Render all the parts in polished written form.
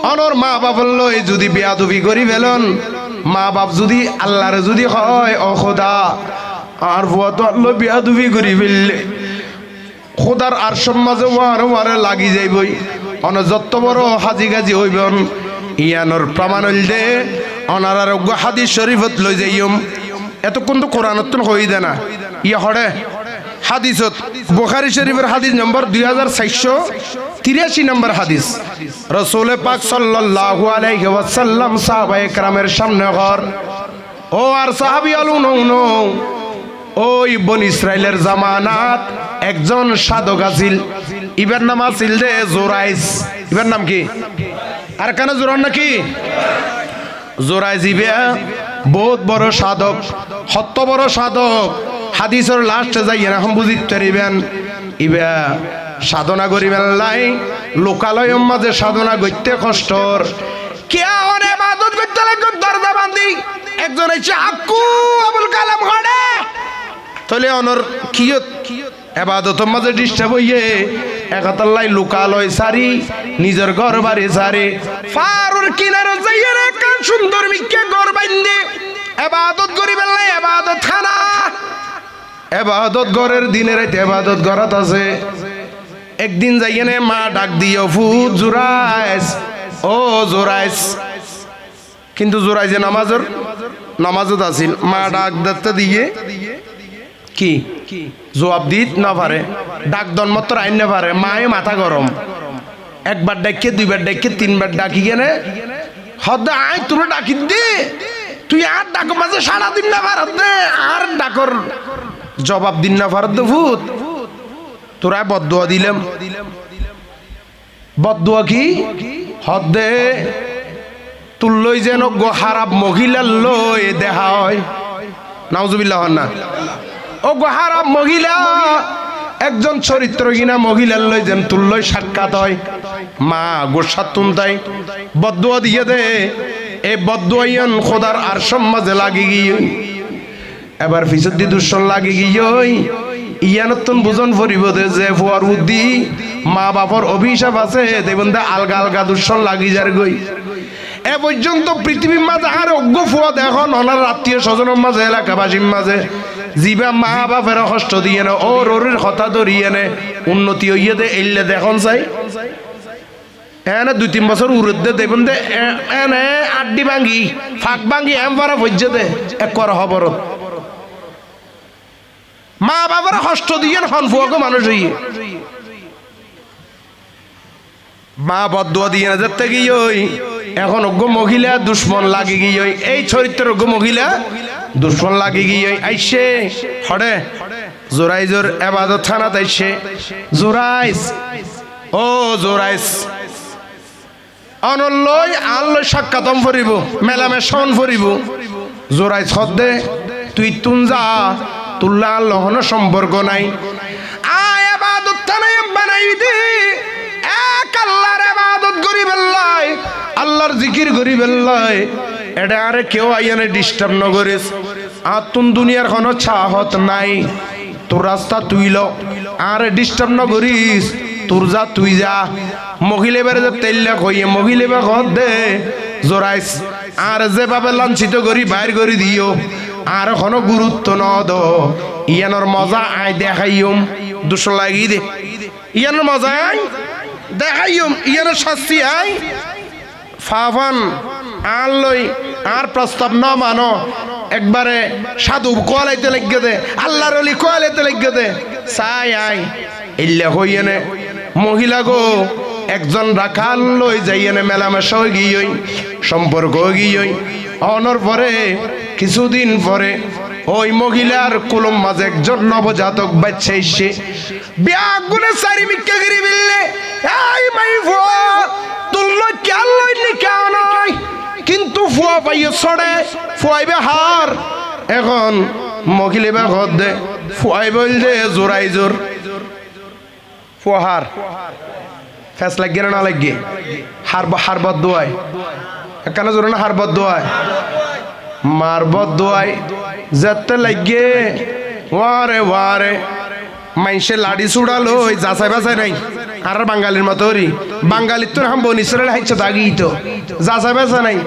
অনর মা বাবার লই যদি বেয়াদবি করি ফেলন, মা বাপ যদি আল্লাহর যদি হয় ও খোদা আর ফুয়া তো আল্লাহ বেয়াদবি করি ফেললে খোদার আর সমাজে ওয়ারে লাগি যাইবই। অন যত বড় হাজি গাজি হইবেন ইয়ানোর প্রমাণ হইল দে অনার আরোগ্য হাদিস শরীফত লই যাইম। এতক্ষণ তো কোরআনত হই দে না ইয়া হরে হাদিসত বুখারী শরীফের হাদিস নম্বর 2483 নম্বর হাদিস। রাসূল পাক সাল্লাল্লাহু আলাইহি ওয়াসাল্লাম সাহাবায়ে কেরামের সামনে ঘর ও আর সাহাবী আলুনো ওই বনি ইসরাইলের জামানাত একজন সাধক আছিল, ইবার নাম আছিল দে জোরাইস। ইবার নাম কি? আর কেন জোরান নাকি জোরাইস? ইবে বহুত বড় সাধক, হত্য বড় সাধক। হাদিসের লাস্টে যাই এখন বুঝিতে পারিবেন ইবা সাধনা করিবেন লাই লোকালয় মাঝে সাধনা করতে কষ্টর। কে অনে ইবাদত করতে লাগে দরজা বান্ধি একজন এসে আকু আবুল কালাম করে তাহলে অনর কিয়ত এবাদতের মাঝে ডিস্টার্ব হইয়ে একাতাল্লাই লোকালয় সারি নিজের ঘর বাড়ি সারি ফারুর কিনারে যাইয়ে কান সুন্দর মিকে ঘর বান্ধে এবাদত করিবেন লাই এবাদত খানা এবাদত ঘরের দিনে রাতে এবাদত ঘরত আছে। একদিন যাইয়ে নে মা ডাক দিও ফুত জোরাইস ও জোরাইস, কিন্তু জোরাইসে নামাজত আছিল। মা ডাক দিতে দিয়ে কি জবাব দিত না পারে, ডাক দনমত্র আইন না পারে। মায়ে মাথা গরম, একবার ডাকে দুইবার ডাকে তিনবার ডাকি কেনে হদ আয় তুমি ডাকি দে তুই আর ডাক মাঝে সারাদিন না পারত দে আর ডাকর জবাব দিন না পারত দে ভূত তোরা বদদুয়া দিলাম। বদদুয়া কি হদ দে তুল লই যেন গো হারাপ মহিলার লই দেখা হয় নাউজুবিল্লাহ না ও গো হারাপ মহিলা একজন চরিত্রহীনা মহিলার লই যেন তুল লই সাক্ষাৎ হয় মা গোসাত তুনতাই বদদুয়া দিয়ে দে। এই বদদুয়াইন খোদার আর সমাজে লাগি গিয়ে এবার ফিসদ দি দুশ্মন লাগি গিয়ে ইয়ানতন বুঝন ফরিব দে যে ফুয়ার বুদ্ধি মা বাপর অভিশাপ আছে দেখুন দে আলগা আলগা দুশ্মন লাগি যার গই। এ পর্যন্ত পৃথিবীর মাঝে আর অজ্ঞ ফুয়া দেখুন ওনার আত্মীয় স্বজনের মাঝে এলাকাবাসীর মাঝে জিবা মা বাপের কষ্ট দিয়ে নে ও রোরের কথা ধরিয়ে নে উন্নতি হইয়ে দে এলে দেখুন চাই এনে 2-3 বছর উড়ে দে দেখুন দে এনে আড্ডি ভাঙ্গি ফাঁক ভাঙ্গি এম পারা ভজ্জে দে এক কর খবর মা বাবার কষ্ট দিয়ে হন ফুয়াকে মানুষ হইয়ে মা বদদুয়া দিয়ে না যেতে গিয়ে এখন অজ্ঞ মহিলা দুশ্মন লাগি গিয়ে এই চরিত্রের অজ্ঞ মহিলা দুশ্মন লাগি গিয়ে আইসে হড়ে জোরাইজোর এবাদত থানাত আইসে জোরাইস ও জোরাইস অনলই আল্লই সাক্ষাতম ফরিব মেলামেশন ফরিব। জোরাইস হদে তুই তুন যা তুল্লা আল্লাহন সম্পর্ক নাই আয় এবাদত থানায় বানাই দে এক আল্লাহর এবাদত করিবেন লাই আল্লাহর জিকির করিবেন লাই এটা আরে কেউ আইয়ানে ডিস্টার্ব ন করিস। আর তুন দুনিয়ার কোনো চাহত নাই তোর রাস্তা তুই ল আরে ডিস্টার্ব ন করিস তোর যা তুই যা। মহিলা বেড়ে যে তেল্লা কইয়ে মহিলা বে ঘর দে জোরাইস আর যেভাবে লাঞ্ছিত করি বাইর করে দিও আর কোনো গুরুত্ব ন দো ইয়ানোর মজা আয় দেখাইম দুশো লাগি দে ইয়ানোর মজা আয় দেখাইম ইয়ানোর শাস্তি আয় ফাফান আর লই আর প্রস্তাব না মানো একবারে সাধু কোয়ালাইতে লেগে দে আল্লাহর ওলি কোয়ালাইতে লেগে দে চাই আয় ইল্লা হইয়েনে মহিলা গো একজন রাখাল লই যাইয়েনে মেলামেশা হয়ে গিয়ে সম্পর্ক গিয়ে অনর পরে কিছুদিন পরে ওই মহিলার কুলম মাঝে একজন নবজাতক বাচ্চা এসে বিয়াগুনে সারি মিক্কা গিরি বিললে এই মাই ফুয়া তুল্লো কেন লইলি কেন নয় কিন্তু ফুয়া পাইয়ে ছড়ে ফুয়াইবে হার। এখন মহিলা বা ঘর দে ফুয়াই বল দে জোরাই জোর ফুয়াহার ফেস লাগিয়ে না লাগিয়ে হার বদুয়ায় কেন জোর না হার বদুয়ায় মার বদুয়ায় যেতে লাগে ওয়ারে ওয়ারে মাইসে লাড়ি ছুড়ালো যাচাই বাছাই নাই আর বাঙালির মতোরি বাঙালির তো হাম বনিসরাল হাইছে দাগি তো যা যাবে নাই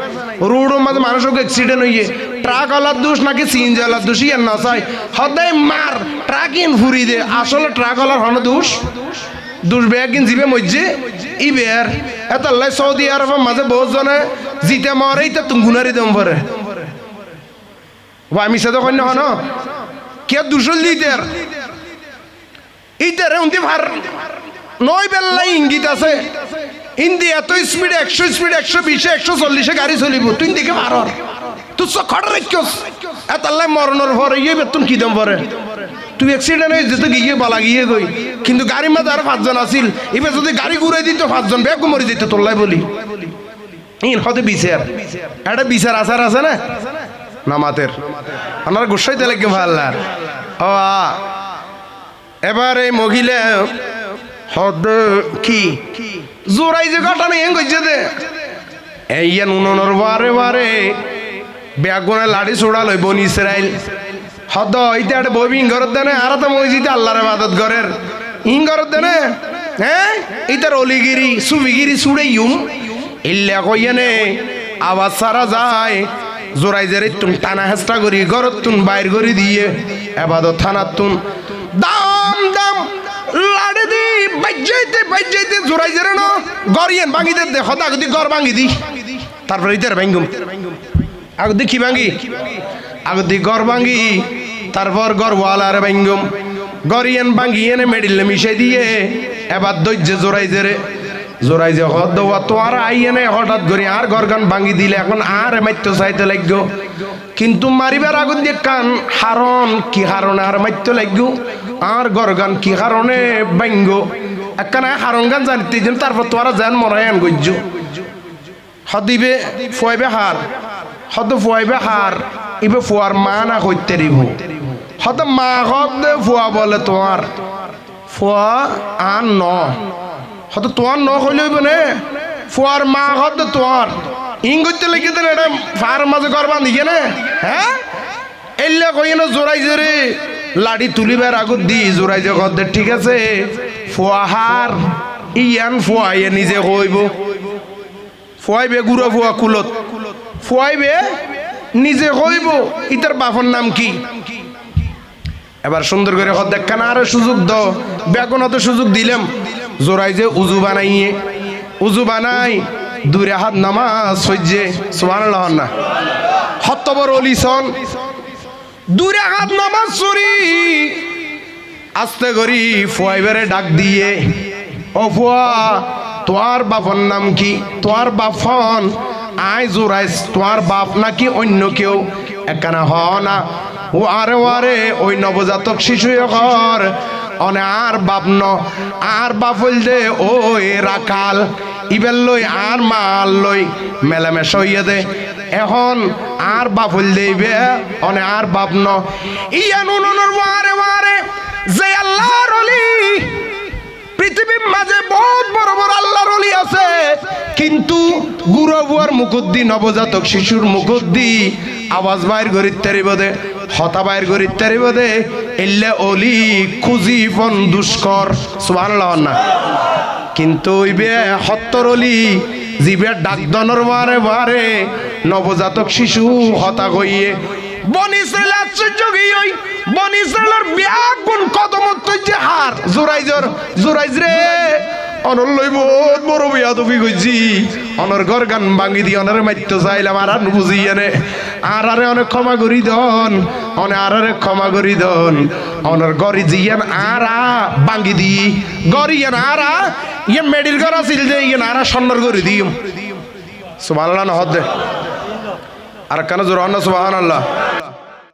রোডের মধ্যে মানুষকে অ্যাক্সিডেন্ট হইয়ে ট্রাক ওয়ালার দোষ নাকি সিএনজি ওয়ালার দোষই আর না চাই সদাই মার ট্রাক ইন ফুরি দে আসলে ট্রাক ওয়ালার হন দোষ দোষ বেয়া কিন জিবে মজ্জে ইবের এত লাই সৌদি আরবের মাঝে বহুত জনে জিতে মরে ইতা তুঙ্গুনারি দম পরে আমি সাথে কন্য হন কে দুশল দিতের ইতারে উন্তি ভার নয় বেল্লাই ইঙ্গিত আছে ইন্দি এত স্পিড 100 স্পিড 120 140 গাড়ি চলিব তুই দিকে মারর তুই খড় রাখিস এত লাই মরণর পরে ইয়ে বেতন কি দম পরে তুই অ্যাক্সিডেন্ট হয়ে যেত গিয়ে বালা গিয়ে গই কিন্তু গাড়ির মধ্যে আর 5 জন আছিল এবার যদি গাড়ি ঘুরে দিত 5 জন ব্যাগ মরে যেত তোল্লাই বলি ইন হতে বিচার এটা বিচার আসার আছে না নামাতের আমার গুসাইতে লাগে ভাল্লার ও এবার এই মহিলা হদ কি জোরাই যে ঘটনা এং কইছে দে এইয়া নুনর বারে বারে ব্যাগুনে লাড়ি ছোড়া লই বনি ইসরাইল হদ ইতে আড়ে ববি ইঙ্গরত দেনে আর তো মসজিদে আল্লাহর ইবাদত করের ইঙ্গরত দেনে হ্যাঁ ইতার অলিগিরি সুবিগিরি ছুড়ে ইউম ইল্লা কইয়ানে আওয়াজ সারা যায় জোরাই জেরে তুন টানা হেস্টা করি ঘরত তুন বাইর করি দিয়ে ইবাদত থানাত তুন দাম দাম লাড়ে দি বাজ্জাইতে জোরাই জেরে ন গরিয়েন ভাঙি দে হদা গদি গর ভাঙি দি তারপর ইতার ভাঙ্গুম আগদি কি ভাঙি আগদি গর ভাঙি তারপর গরওয়ালার ভাঙ্গুম গরিয়েন ভাঙি এনে মেডিলে মিশাই দিয়ে এবার দইজে জোরাই যে হদ তো আর আইয়েনে হঠাৎ করে আর গরগান ভাঙি দিলে এখন আর মাইত্য চাইতে লাগলো কিন্তু মারিবার আগত দিয়ে কান হারণ কি হারণে আর মাইত্য লাগলো আর গরগান কি কারণে ভাঙ্গ একখানে হারণ গান জানিতে দিন তারপর তো আর যান মরাই আন গজ্জ হদিবে ফুয়াইবে হার হদ ফুয়াইবে হার ইবে ফুয়ার মা না হইতে রিব হদ মা হদ ফুয়া বলে তোমার ফুয়া আর ন হয়তো তোমার ন হইলে হইব নে ফুয়ার মা হদ তোমার ইংগতে লেগে দেন এটা ফার মাঝে করবা দিকে না হ্যাঁ এল্লা কই না জোরাই জোরে লাড়ি তুলিবার আগত দি জোরাই যে হদ ঠিক আছে ফুয়াহার ইয়ান ফুয়াইয়ে নিজে কইব ফুয়াইবে গুড়া ফুয়া কুলত ফুয়াইবে নিজে কইব ইতার বাপর নাম কি এবার সুন্দর করে হদ দেখা না আর সুযোগ দাও বেগুন তো সুযোগ দিলাম জোরাই যে উজু বানাই দুরে হাত নামাজ সহ্যে সুবহানাল্লাহ না হত্তবর অলিসন দুরে হাত নামাজ সরি আস্তে করি ফুয়াইবারে ডাক দিয়ে ও ফুয়া তোমার বাপর নাম কি তোমার বাপন আই জোরাই তোমার বাপ নাকি অন্য কেউ একখানা হ না ও আরে ওয়ারে ওই নবজাতক শিশু ঘর অনে আর বাপ ন আর বাপ হইল দে ওই রাখাল ইবেল লই আর মাল লই মেলামেশা হইয়া দে এখন আর বাপ হইল দেবে অনে আর বাপ ন ইয়ান উনর ওয়ারে ওয়ারে যে আল্লাহর ওলি পৃথিবীর মাঝে বহুত বড় বড় আল্লাহর ওলি আছে কিন্তু গুরু বুয়ার মুকুদ্দি নবজাতক শিশুর মুকুদ্দি আওয়াজ বাইর করিতে পারিব দে হতা বাইর করিতে পারিব দে এল্লে ওলি খুঁজি ফন দুষ্কর সুবহানাল্লাহ না কিন্তু ইবে হত্তর ওলি জিবে ডাকদনর বারে বারে নবজাতক শিশু হতা কইয়ে বনি ইসরাইল আশ্চর্য গিয়ে বনি ইসরাইলের ব্যাগুন কদম যে হার জোরাইজ রে অনর লই বহুত বড় বিয়াদবি কইছি অনর ঘর গান ভাঙি দি অনর মাইত্য চাইলাম আর বুঝি এনে আর আরে অনেক ক্ষমা করি দন অনে আর আরে ক্ষমা করি দন অনর গরি জিয়ান আরা ভাঙি দি গরিয়ান আরা ইয়ে মেডির ঘর আছিল যে ইয়ে আরা সন্নর করি দিম সুবহানাল্লাহ না হদ আর কেন জোর না সুবহানাল্লাহ